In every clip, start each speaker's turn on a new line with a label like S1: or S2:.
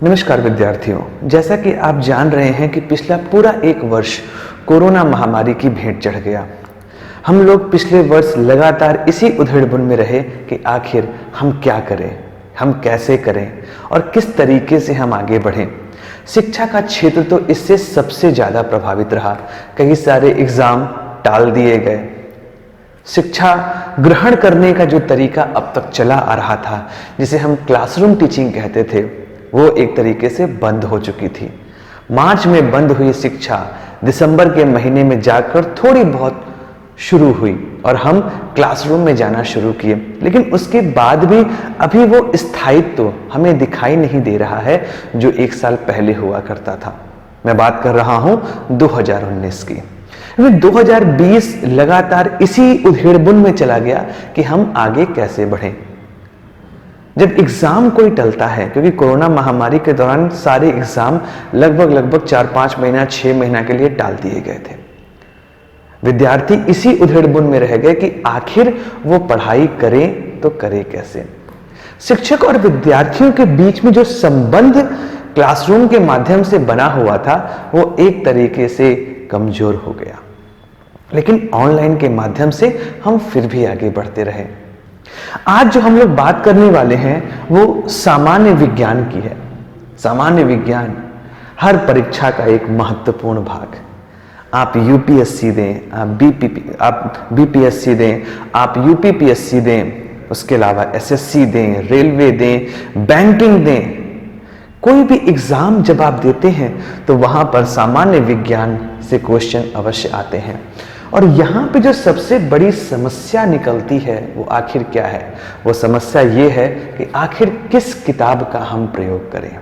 S1: नमस्कार विद्यार्थियों, जैसा कि आप जान रहे हैं कि पिछला पूरा एक वर्ष कोरोना महामारी की भेंट चढ़ गया। हम लोग पिछले वर्ष लगातार इसी उधेड़-बुन में रहे कि आखिर हम क्या करें, हम कैसे करें और किस तरीके से हम आगे बढ़ें। शिक्षा का क्षेत्र तो इससे सबसे ज़्यादा प्रभावित रहा। कई सारे एग्ज़ाम टाल दिए गए। शिक्षा ग्रहण करने का जो तरीका अब तक चला आ रहा था, जिसे हम क्लासरूम टीचिंग कहते थे, वो एक तरीके से बंद हो चुकी थी। मार्च में बंद हुई शिक्षा दिसंबर के महीने में जाकर थोड़ी बहुत शुरू हुई और हम क्लासरूम में जाना शुरू किए, लेकिन उसके बाद भी अभी वो स्थायित्व हमें दिखाई नहीं दे रहा है जो एक साल पहले हुआ करता था। मैं बात कर रहा हूं 2019 की। 2020 लगातार इसी उधेड़-बुन में चला गया कि हम आगे कैसे बढ़ें। जब एग्जाम कोई टलता है, क्योंकि कोरोना महामारी के दौरान सारे एग्जाम लगभग 4-5 महीना 6 महीना के लिए टाल दिए गए थे। विद्यार्थी इसी उधेड़-बुन में रह गए कि आखिर वो पढ़ाई करें तो करें कैसे। शिक्षक और विद्यार्थियों के बीच में जो संबंध क्लासरूम के माध्यम से बना हुआ था, वो एक तरीके से कमजोर हो गया। लेकिन ऑनलाइन के माध्यम से हम फिर भी आगे बढ़ते रहे। आज जो हम लोग बात करने वाले हैं वो सामान्य विज्ञान की है। सामान्य विज्ञान हर परीक्षा का एक महत्वपूर्ण भाग। आप यूपीएससी दें, आप बीपीएससी दें, आप यूपीपीएससी दें, उसके अलावा एसएससी दें, रेलवे दें, बैंकिंग दें, कोई भी एग्जाम जब आप देते हैं तो वहां पर सामान्य विज्ञान से क्वेश्चन अवश्य आते हैं। और यहाँ पे जो सबसे बड़ी समस्या निकलती है वो आखिर क्या है? वो समस्या ये है कि आखिर किस किताब का हम प्रयोग करें,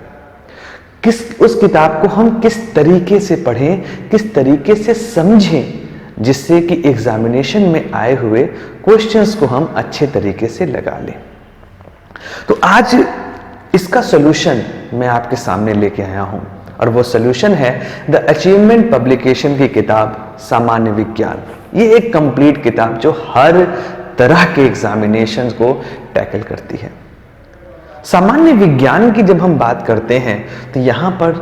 S1: उस किताब को हम किस तरीके से पढ़ें, किस तरीके से समझें, जिससे कि एग्जामिनेशन में आए हुए क्वेश्चंस को हम अच्छे तरीके से लगा लें। तो आज इसका सॉल्यूशन मैं आपके सामने लेके आया हूं और वो सॉल्यूशन है द अचीवमेंट पब्लिकेशन की किताब सामान्य विज्ञान। ये एक कंप्लीट किताब जो हर तरह के एग्जामिनेशंस को टैकल करती है। सामान्य विज्ञान की जब हम बात करते हैं तो यहां पर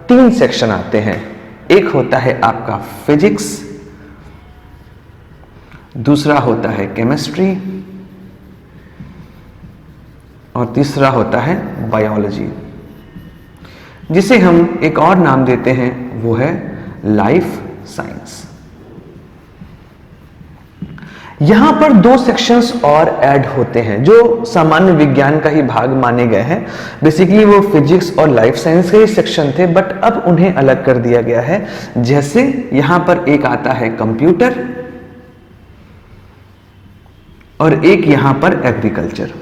S1: 3 सेक्शन आते हैं। एक होता है आपका फिजिक्स, दूसरा होता है केमिस्ट्री और तीसरा होता है बायोलॉजी, जिसे हम एक और नाम देते हैं, वो है लाइफ साइंस। यहां पर 2 सेक्शंस और ऐड होते हैं जो सामान्य विज्ञान का ही भाग माने गए हैं। बेसिकली वो फिजिक्स और लाइफ साइंस के ही सेक्शन थे, बट अब उन्हें अलग कर दिया गया है। जैसे यहां पर एक आता है कंप्यूटर और एक यहां पर एग्रीकल्चर।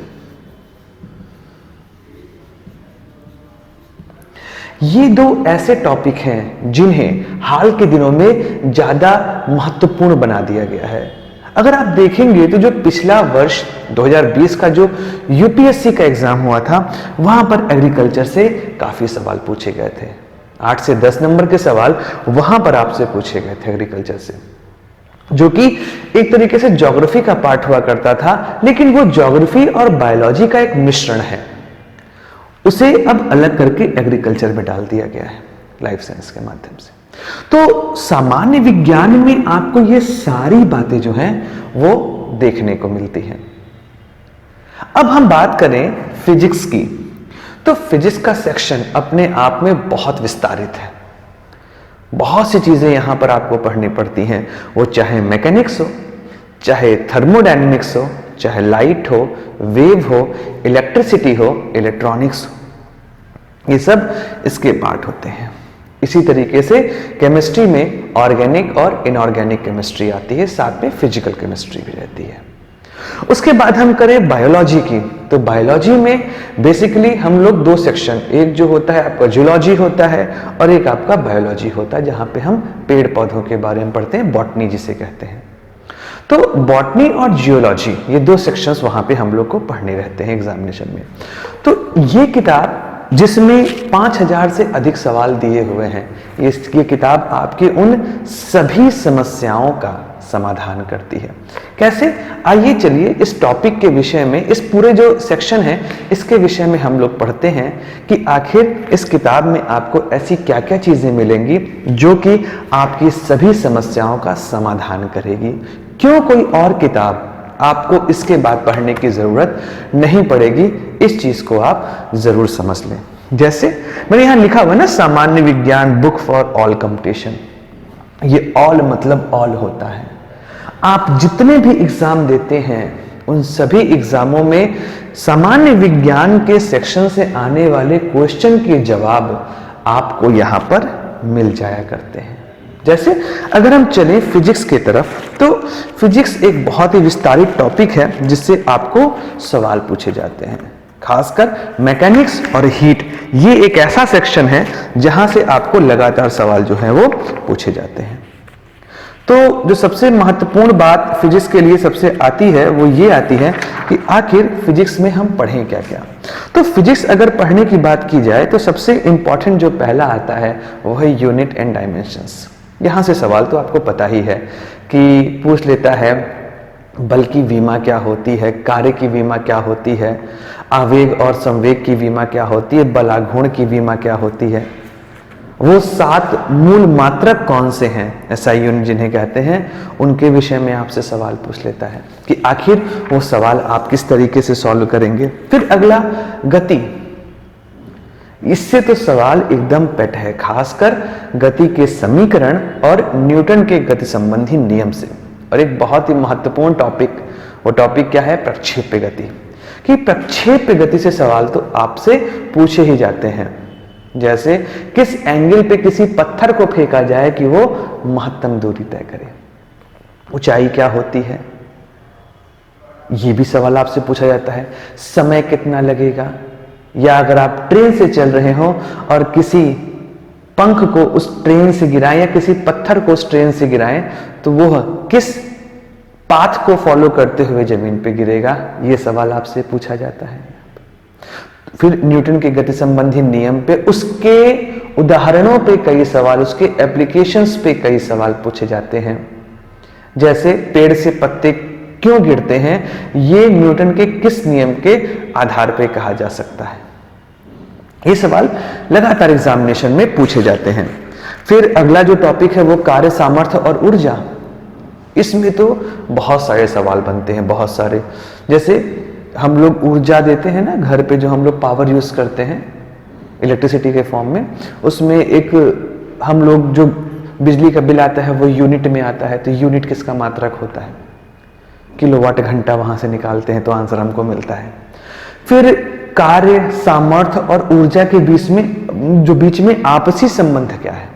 S1: ये 2 ऐसे टॉपिक हैं जिन्हें हाल के दिनों में ज्यादा महत्वपूर्ण बना दिया गया है। अगर आप देखेंगे तो जो पिछला वर्ष 2020 का जो यूपीएससी का एग्जाम हुआ था, वहां पर एग्रीकल्चर से काफी सवाल पूछे गए थे। 8 से 10 नंबर के सवाल वहां पर आपसे पूछे गए थे एग्रीकल्चर से, जो कि एक तरीके से ज्योग्राफी का पार्ट हुआ करता था, लेकिन वो ज्योग्राफी और बायोलॉजी का एक मिश्रण है। उसे अब अलग करके एग्रीकल्चर में डाल दिया गया है लाइफ साइंस के माध्यम से। तो सामान्य विज्ञान में आपको ये सारी बातें जो हैं वो देखने को मिलती हैं। अब हम बात करें फिजिक्स की, तो फिजिक्स का सेक्शन अपने आप में बहुत विस्तारित है। बहुत सी चीजें यहां पर आपको पढ़नी पड़ती हैं, वो चाहे मैकेनिक्स हो, चाहे थर्मोडायनेमिक्स हो, चाहे लाइट हो, वेव हो, इलेक्ट्रिसिटी हो, इलेक्ट्रॉनिक्स हो, ये सब इसके पार्ट होते हैं। इसी तरीके से केमिस्ट्री में ऑर्गेनिक और इनऑर्गेनिक केमिस्ट्री आती है, साथ में फिजिकल केमिस्ट्री भी रहती है। उसके बाद हम करें बायोलॉजी की, तो बायोलॉजी में बेसिकली हम लोग 2 सेक्शन, एक जो होता है आपका जूलॉजी होता है और एक आपका बायोलॉजी होता है, जहां पे हम पेड़ पौधों के बारे में पढ़ते हैं, बॉटनी जिसे कहते हैं। तो बॉटनी और जियोलॉजी, ये 2 सेक्शंस वहां पे हम लोग को पढ़ने रहते हैं एग्जामिनेशन में। तो ये किताब जिसमें 5000 से अधिक सवाल दिए हुए हैं। ये किताब आपकी उन सभी समस्याओं का समाधान करती है। कैसे? आइए चलिए इस टॉपिक के विषय में, इस पूरे जो सेक्शन है इसके विषय में हम लोग पढ़ते हैं कि आखिर इस किताब में आपको ऐसी क्या क्या चीजें मिलेंगी जो कि आपकी सभी समस्याओं का समाधान करेगी। क्यों कोई और किताब आपको इसके बाद पढ़ने की जरूरत नहीं पड़ेगी, इस चीज को आप जरूर समझ लें। जैसे मैंने यहां लिखा हुआ ना, सामान्य विज्ञान बुक फॉर ऑल कंपटीशन। ये ऑल मतलब ऑल होता है। आप जितने भी एग्जाम देते हैं उन सभी एग्जामों में सामान्य विज्ञान के सेक्शन से आने वाले क्वेश्चन के जवाब आपको यहां पर मिल जाया करते हैं। जैसे अगर हम चलें फिजिक्स की तरफ, तो फिजिक्स एक बहुत ही विस्तारित टॉपिक है जिससे आपको सवाल पूछे जाते हैं। खासकर मैकेनिक्स और हीट, ये एक ऐसा सेक्शन है जहां से आपको लगातार सवाल जो है वो पूछे जाते हैं। तो जो सबसे महत्वपूर्ण बात फिजिक्स के लिए सबसे आती है वो ये आती है कि आखिर फिजिक्स में हम पढ़ें क्या क्या। तो फिजिक्स अगर पढ़ने की बात की जाए तो सबसे इंपॉर्टेंट जो पहला आता है वो है यूनिट एंड डायमेंशंस। यहां से सवाल तो आपको पता ही है कि पूछ लेता है बल की विमा क्या होती है, कार्य की विमा क्या होती है, आवेग और संवेग की विमा क्या होती है, बलाघूर्ण की विमा क्या होती है, वो 7 मूल मात्रक कौन से हैं, एसआई यूनिट जिन्हें कहते हैं, उनके विषय में आपसे सवाल पूछ लेता है कि आखिर वो सवाल आप किस तरीके से सॉल्व करेंगे। फिर अगला गति, इससे तो सवाल एकदम पेट है, खासकर गति के समीकरण और न्यूटन के गति संबंधी नियम से। और एक बहुत ही महत्वपूर्ण टॉपिक, वो टॉपिक क्या है, प्रक्षेप्य गति। कि प्रक्षेप्य गति से सवाल तो आपसे पूछे ही जाते हैं। जैसे किस एंगल पे किसी पत्थर को फेंका जाए कि वो महत्तम दूरी तय करे, ऊंचाई क्या होती है, ये भी सवाल आपसे पूछा जाता है। समय कितना लगेगा, या अगर आप ट्रेन से चल रहे हो और किसी पंख को उस ट्रेन से गिराएं या किसी पत्थर को उस ट्रेन से गिराएं तो वो किस पाथ को फॉलो करते हुए जमीन पे गिरेगा, ये सवाल आपसे पूछा जाता है। फिर न्यूटन के गति संबंधी नियम पे, उसके उदाहरणों पे कई सवाल, उसके एप्लीकेशंस पे कई सवाल पूछे जाते हैं। जैसे पेड़ से पत्ते क्यों गिरते हैं, ये न्यूटन के किस नियम के आधार पे कहा जा सकता है। ये सवाल लगातार एग्जामिनेशन में पूछे जाते हैं। फिर अगला जो टॉपिक है वो कार्य सामर्थ्य और ऊर्जा। इसमें तो बहुत सारे सवाल बनते हैं, बहुत सारे। जैसे हम लोग ऊर्जा देते हैं ना घर पे, जो हम लोग पावर यूज करते हैं इलेक्ट्रिसिटी के फॉर्म में, उसमें एक हम लोग जो बिजली का बिल आता है वो यूनिट में आता है। तो यूनिट किसका मात्रक होता है, किलोवाट घंटा, वहां से निकालते हैं तो आंसर हमको मिलता है। फिर कार्य सामर्थ्य और ऊर्जा के बीच में आपसी संबंध क्या है,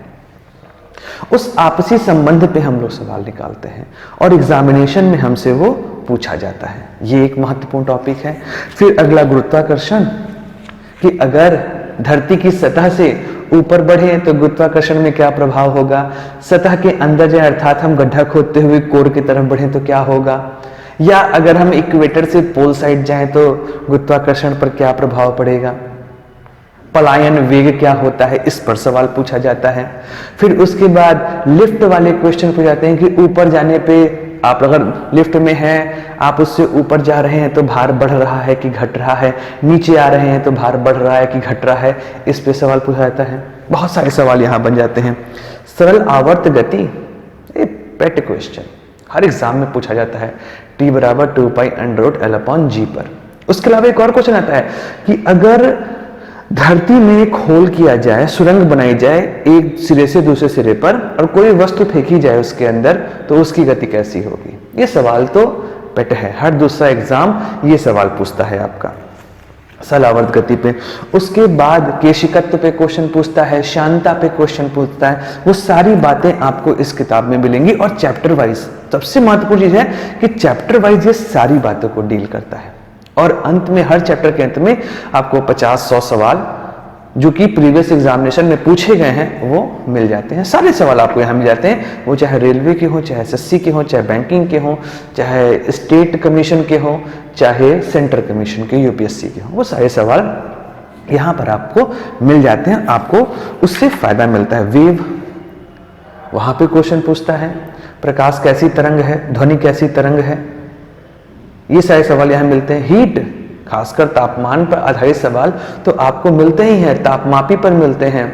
S1: उस आपसी संबंध पे हम लोग सवाल निकालते हैं और एग्जामिनेशन में हमसे वो पूछा जाता है। ये एक महत्वपूर्ण टॉपिक है। फिर अगला गुरुत्वाकर्षण, कि अगर धरती की सतह से ऊपर बढ़े तो गुरुत्वाकर्षण में क्या प्रभाव होगा, सतह के अंदर जाए अर्थात हम गड्ढा खोदते हुए कोर की तरफ बढ़े तो क्या होगा, या अगर हम इक्वेटर से पोल साइड जाएं तो गुरुत्वाकर्षण पर क्या प्रभाव पड़ेगा, पलायन वेग क्या होता है, इस पर सवाल पूछा जाता है। फिर उसके बाद लिफ्ट वाले क्वेश्चन पूछ जाते हैं कि ऊपर जाने पे आप अगर लिफ्ट में हैं, आप उससे ऊपर जा रहे हैं तो भार बढ़ रहा है कि घट रहा है, नीचे आ रहे हैं तो भार बढ़ रहा है कि घट रहा है, इस पे सवाल पूछा जाता है। बहुत सारे सवाल यहां बन जाते हैं। सरल आवर्त गति, ये पेट क्वेश्चन हर एग्जाम में पूछा जाता है, T = 2π√L/g पर। उसके अलावा एक और क्वेश्चन आता है कि अगर धरती में एक होल किया जाए, सुरंग बनाई जाए एक सिरे से दूसरे सिरे पर और कोई वस्तु फेंकी जाए उसके अंदर, तो उसकी गति कैसी होगी। ये सवाल तो पेट है, हर दूसरा एग्जाम ये सवाल पूछता है आपका सरल आवर्त गति पे। उसके बाद केशिकत्व पे क्वेश्चन पूछता है, शांता पे क्वेश्चन पूछता है। वो सारी बातें आपको इस किताब में मिलेंगी और चैप्टर वाइज सबसे महत्वपूर्ण चीज है कि चैप्टर वाइज ये सारी बातों को डील करता है। और अंत में, हर चैप्टर के अंत में आपको 50-100 सवाल जो कि प्रीवियस एग्जामिनेशन में पूछे गए हैं वो मिल जाते हैं। सारे सवाल आपको यहाँ मिल जाते हैं, वो चाहे रेलवे के हो, चाहे एसएससी के हो, चाहे बैंकिंग के हो, चाहे स्टेट कमीशन के हो, चाहे सेंट्रल कमीशन के यूपीएससी के हो, वो सारे सवाल यहाँ पर आपको मिल जाते हैं, आपको उससे फायदा मिलता है। वेव, वहां पे क्वेश्चन पूछता है प्रकाश कैसी तरंग है, ध्वनि कैसी तरंग है, ये सारे सवाल यहाँ मिलते हैं। हीट, खासकर तापमान पर आधारित सवाल तो आपको मिलते ही हैं, तापमापी पर मिलते हैं,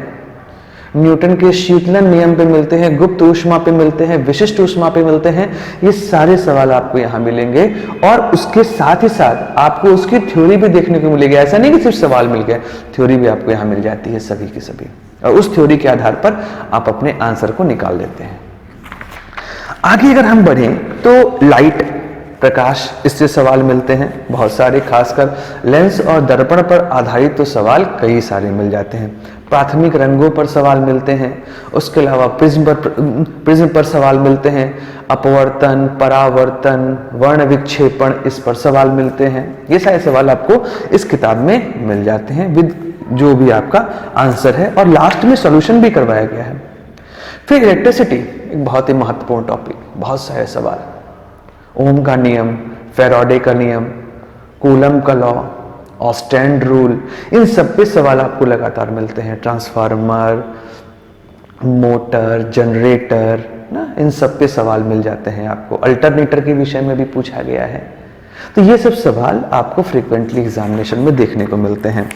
S1: न्यूटन के शीतलन नियम पे मिलते हैं, गुप्त ऊष्मा पे मिलते हैं, विशिष्ट ऊष्मा पे मिलते हैं। ये सारे सवाल आपको यहाँ मिलेंगे और उसके साथ ही साथ आपको उसकी थ्योरी भी देखने को मिलेगी। ऐसा नहीं कि सिर्फ सवाल मिल गए, थ्योरी भी आपको यहाँ मिल जाती है सभी की सभी, और उस थ्योरी के आधार पर आप अपने आंसर को निकाल लेते हैं। आगे अगर हम बढ़ें तो लाइट, प्रकाश, इससे सवाल मिलते हैं बहुत सारे, खासकर लेंस और दर्पण पर आधारित तो सवाल कई सारे मिल जाते हैं। प्राथमिक रंगों पर सवाल मिलते हैं, उसके अलावा प्रिज्म पर सवाल मिलते हैं, अपवर्तन, परावर्तन, वर्ण विक्षेपण, इस पर सवाल मिलते हैं। ये सारे सवाल आपको इस किताब में मिल जाते हैं विद जो भी आपका आंसर है, और लास्ट में सॉल्यूशन भी करवाया गया है। फिर इलेक्ट्रिसिटी, एक बहुत ही महत्वपूर्ण टॉपिक, बहुत सारे सवाल, ओम का नियम, फैराडे का नियम, कूलम का लॉ, ऑस्टेंड रूल, इन सब पे सवाल आपको लगातार मिलते हैं। ट्रांसफार्मर, मोटर, जनरेटर ना, इन सब पे सवाल मिल जाते हैं आपको। अल्टरनेटर के विषय में भी पूछा गया है। तो ये सब सवाल आपको फ्रीक्वेंटली एग्जामिनेशन में देखने को मिलते हैं।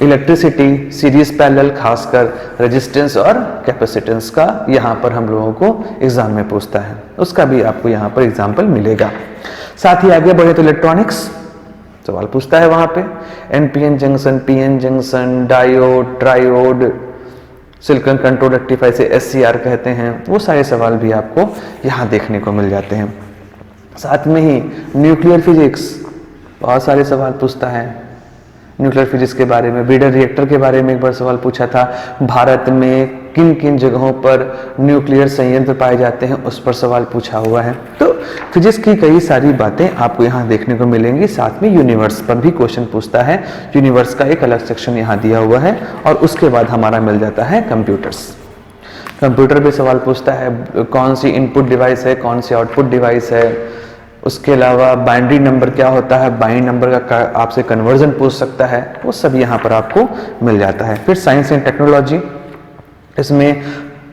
S1: इलेक्ट्रिसिटी, सीरीज पैरेलल, खासकर रेजिस्टेंस और कैपेसिटेंस का यहाँ पर हम लोगों को एग्जाम में पूछता है, उसका भी आपको यहाँ पर एग्जाम्पल मिलेगा। साथ ही आगे बढ़े तो इलेक्ट्रॉनिक्स सवाल पूछता है वहां पे, NPN junction, PN junction, diode, triode, silicon control rectifier से एससीआर कहते हैं, वो सारे सवाल भी आपको यहाँ देखने को मिल जाते हैं। साथ में ही न्यूक्लियर फिजिक्स, बहुत सारे सवाल पूछता है न्यूक्लियर फिजिक्स के बारे में। ब्रीडर रिएक्टर के बारे में एक बार सवाल पूछा था, भारत में किन किन जगहों पर न्यूक्लियर संयंत्र पाए जाते हैं, उस पर सवाल पूछा हुआ है। तो फिजिक्स की कई सारी बातें आपको यहाँ देखने को मिलेंगी। साथ में यूनिवर्स पर भी क्वेश्चन पूछता है, यूनिवर्स का एक अलग सेक्शन यहाँ दिया हुआ है। और उसके बाद हमारा मिल जाता है कंप्यूटर्स, कंप्यूटर भी सवाल पूछता है, कौन सी इनपुट डिवाइस है, कौन सी आउटपुट डिवाइस है। उसके अलावा बाइनरी नंबर क्या होता है, बाइनरी नंबर का आपसे कन्वर्जन पूछ सकता है, वो सब यहाँ पर आपको मिल जाता है। फिर साइंस एंड टेक्नोलॉजी, इसमें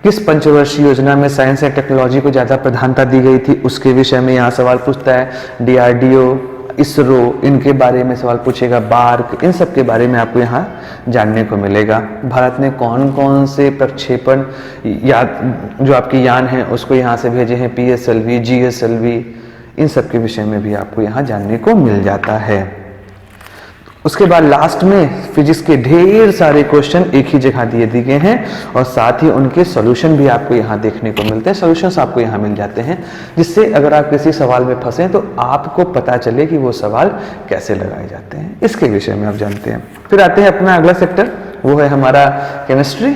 S1: किस पंचवर्षीय योजना में साइंस एंड टेक्नोलॉजी को ज़्यादा प्रधानता दी गई थी, उसके विषय में यहाँ सवाल पूछता है। डीआरडीओ, इसरो, इनके बारे में सवाल पूछेगा। बार्क, इन सब के बारे में आपको यहाँ जानने को मिलेगा। भारत ने कौन कौन से प्रक्षेपण या जो आपके यान हैं उसको यहाँ से भेजे हैं, पीएसएलवी, जीएसएलवी, इन सब के विषय में भी आपको यहाँ जानने को मिल जाता है। उसके बाद लास्ट में फिजिक्स के ढेर सारे क्वेश्चन एक ही जगह दिए गए हैं और साथ ही उनके सॉल्यूशन भी आपको यहाँ देखने को मिलते हैं। सॉल्यूशंस आपको यहाँ मिल जाते हैं, जिससे अगर आप किसी सवाल में फंसे तो आपको पता चले कि वो सवाल कैसे लगाए जाते हैं, इसके विषय में आप जानते हैं। फिर आते हैं अपना अगला सेक्टर, वो है हमारा केमिस्ट्री।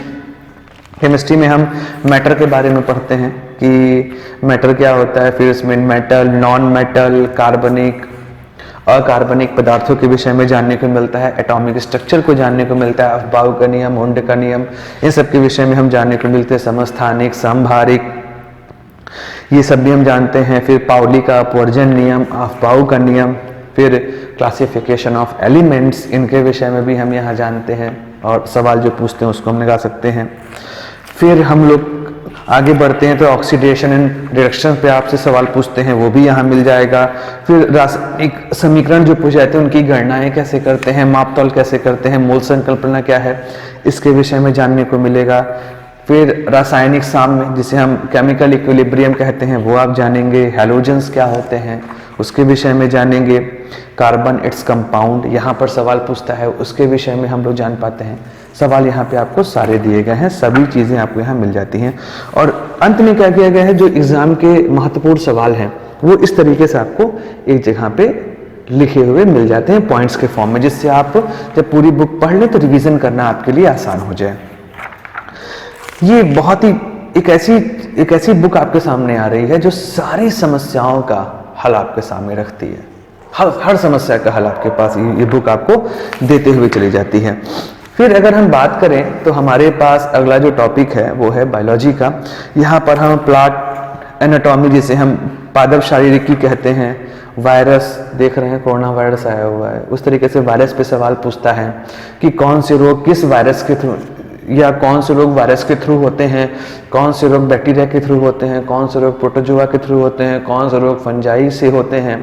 S1: केमिस्ट्री में हम मैटर के बारे में पढ़ते हैं कि मैटर क्या होता है, फिर इसमें मेटल, नॉन मेटल, कार्बनिक, अकार्बनिक पदार्थों के विषय में जानने को मिलता है। एटॉमिक स्ट्रक्चर को जानने को मिलता है, अफबाउ का नियम, हुंड का नियम, इन सब के विषय में हम जानने को मिलते हैं। समस्थानिक, समभारिक, ये सब भी हम जानते हैं। फिर पाउली का अपवर्जन नियम, अफबाउ का नियम, फिर क्लासिफिकेशन ऑफ एलिमेंट्स, इनके विषय में भी हम यहाँ जानते हैं और सवाल जो पूछते हैं उसको हम लगा सकते हैं। फिर हम लोग आगे बढ़ते हैं तो ऑक्सीडेशन एंड रिडक्शन पे आपसे सवाल पूछते हैं, वो भी यहाँ मिल जाएगा। फिर रासायनिक समीकरण जो पूछे जाते हैं उनकी गणनाएं कैसे करते हैं, मापतौल कैसे करते हैं, मोल संकल्पना क्या है, इसके विषय में जानने को मिलेगा। फिर रासायनिक साम्य, जिसे हम केमिकल इक्विलिब्रियम कहते हैं, वो आप जानेंगे। हैलोजेंस क्या होते हैं, उसके विषय में जानेंगे। कार्बन, इट्स कंपाउंड, यहाँ पर सवाल पूछता है, उसके विषय में हम लोग जान पाते हैं। सवाल यहाँ पे आपको सारे दिए गए हैं, सभी चीज़ें आपको यहाँ मिल जाती हैं। और अंत में क्या किया गया है, जो एग्जाम के महत्वपूर्ण सवाल हैं वो इस तरीके से आपको एक जगह पे लिखे हुए मिल जाते हैं पॉइंट्स के फॉर्म में, जिससे आप जब पूरी बुक पढ़ लें तो रिवीजन करना आपके लिए आसान हो जाए। ये बहुत ही एक ऐसी बुक आपके सामने आ रही है जो सारी समस्याओं का हल आपके सामने रखती है। हर समस्या का हल आपके पास ये बुक आपको देते हुए चली जाती है। फिर अगर हम बात करें तो हमारे पास अगला जो टॉपिक है वो है बायोलॉजी का। यहाँ पर हम प्लांट एनाटॉमी, जिसे हम पादप शारीरिकी कहते हैं, वायरस देख रहे हैं, कोरोना वायरस आया हुआ है, उस तरीके से वायरस पे सवाल पूछता है कि कौन से रोग किस वायरस के थ्रू, या कौन से रोग वायरस के थ्रू होते हैं, कौन से रोग बैक्टीरिया के थ्रू होते हैं, कौन से रोग प्रोटोजोआ के थ्रू होते हैं, कौन से रोग फंजाई से होते हैं।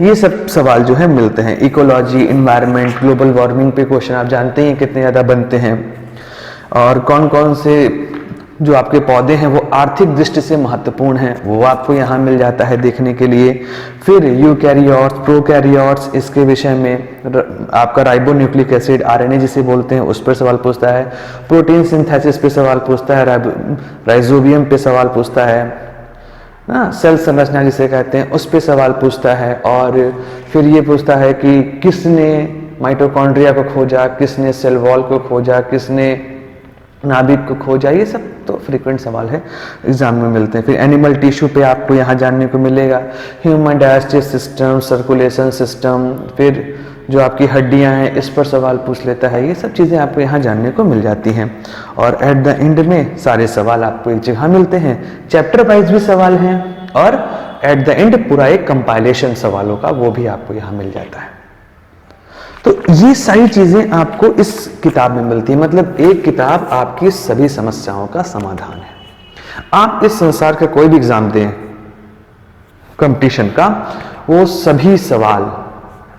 S1: ये सब सवाल जो है मिलते हैं। इकोलॉजी, इन्वायरमेंट, ग्लोबल वार्मिंग पे क्वेश्चन आप जानते हैं कितने ज़्यादा बनते हैं। और कौन कौन से जो आपके पौधे हैं वो आर्थिक दृष्टि से महत्वपूर्ण हैं, वो आपको यहाँ मिल जाता है देखने के लिए। फिर यूकैरियोट्स, प्रोकैरियोट्स, इसके विषय में आपका राइबोन्यूक्लिक एसिड, आरएनए जिसे बोलते हैं, उस पर सवाल पूछता है। प्रोटीन सिंथेसिस पे सवाल पूछता है, राइजोबियम पे सवाल पूछता है ना, सेल संरचना जिसे कहते हैं उस पे सवाल पूछता है। और फिर ये पूछता है कि किसने माइटोकॉन्ड्रिया को खोजा, किसने सेल वॉल को खोजा, किसने नाभिक को खोजा। ये सब तो फ्रीक्वेंट सवाल है, एग्जाम में मिलते हैं। फिर एनिमल टिश्यू पे आपको यहाँ जानने को मिलेगा, human digestive system, circulation system, फिर जो आपकी हड्डियाँ हैं इस पर सवाल पूछ लेता है। ये सब चीज़ें आपको यहाँ जानने को मिल जाती हैं। और एट द एंड में सारे सवाल आपको एक जगह मिलते हैं, चैप्टर वाइज भी सवाल हैं, और एट द एंड पूरा एक कंपाइलेशन सवालों का वो भी आपको यहाँ मिल जाता है। तो ये सारी चीजें आपको इस किताब में मिलती है। मतलब एक किताब आपकी सभी समस्याओं का समाधान है। आप इस संसार का कोई भी एग्जाम दें कंपटीशन का, वो सभी सवाल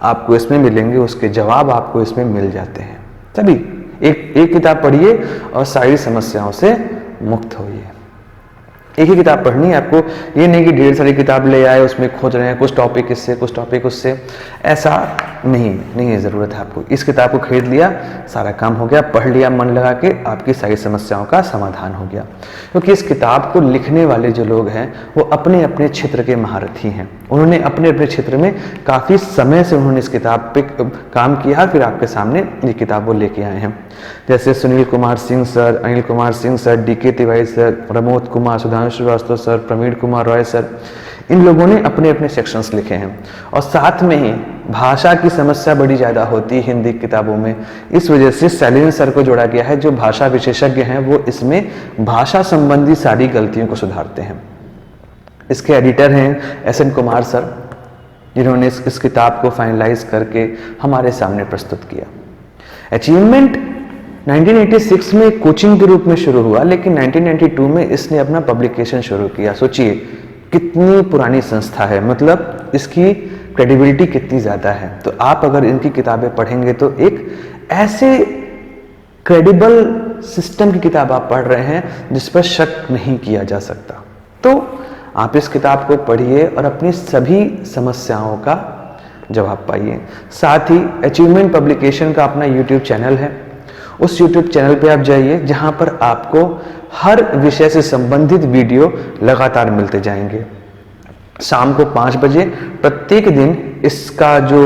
S1: आपको इसमें मिलेंगे, उसके जवाब आपको इसमें मिल जाते हैं सभी। एक किताब पढ़िए और सारी समस्याओं से मुक्त होइए। एक ही किताब पढ़नी है आपको, ये नहीं कि ढेर सारी किताब ले आए उसमें खोज रहे हैं, कुछ टॉपिक इससे कुछ टॉपिक उससे, ऐसा नहीं है ज़रूरत है आपको। इस किताब को खरीद लिया, सारा काम हो गया, पढ़ लिया मन लगा के, आपकी सारी समस्याओं का समाधान हो गया। क्योंकि इस किताब को लिखने वाले जो लोग हैं वो अपने अपने क्षेत्र के महारथी हैं। उन्होंने अपने अपने क्षेत्र में काफ़ी समय से उन्होंने इस किताब पे काम किया, फिर आपके सामने ये किताब वो लेके आए हैं। जैसे Sunil Kumar Singh sir, Anil Kumar Singh sir, DK Tiwari sir, Pramod Kumar, Sudhanshu Srivastava sir, Praveen Kumar Roy sir, इन लोगों ने अपने अपने सेक्शंस लिखे हैं। और साथ में ही भाषा की समस्या बड़ी ज़्यादा होती है हिंदी किताबों में, इस वजह से सैलिन सर को जोड़ा गया है, जो भाषा विशेषज्ञ हैं, वो इसमें भाषा संबंधी सारी गलतियों को सुधारते हैं। इसके एडिटर हैं SN कुमार सर, जिन्होंने इस किताब को फाइनलाइज करके हमारे सामने प्रस्तुत किया। अचीवमेंट 1986 में कोचिंग के रूप में शुरू हुआ, लेकिन 1992 में इसने अपना पब्लिकेशन शुरू किया। सोचिए कितनी पुरानी संस्था है, मतलब इसकी क्रेडिबिलिटी कितनी ज़्यादा है। तो आप अगर इनकी किताबें पढ़ेंगे तो एक ऐसे क्रेडिबल सिस्टम की किताब आप पढ़ रहे हैं जिस पर शक नहीं किया जा सकता। तो आप इस किताब को पढ़िए और अपनी सभी समस्याओं का जवाब पाइए। साथ ही अचीवमेंट पब्लिकेशन का अपना YouTube चैनल है, उस YouTube चैनल पे आप जाइए, जहां पर आपको हर विषय से संबंधित वीडियो लगातार मिलते जाएंगे। शाम को 5 बजे प्रत्येक दिन इसका जो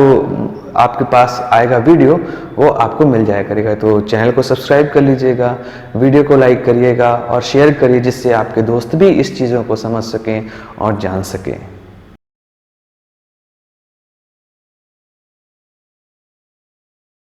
S1: आपके पास आएगा वीडियो, वो आपको मिल जाया करेगा। तो चैनल को सब्सक्राइब कर लीजिएगा, वीडियो को लाइक करिएगा और शेयर करिए, जिससे आपके दोस्त भी इस चीज़ों को समझ सकें और जान सकें।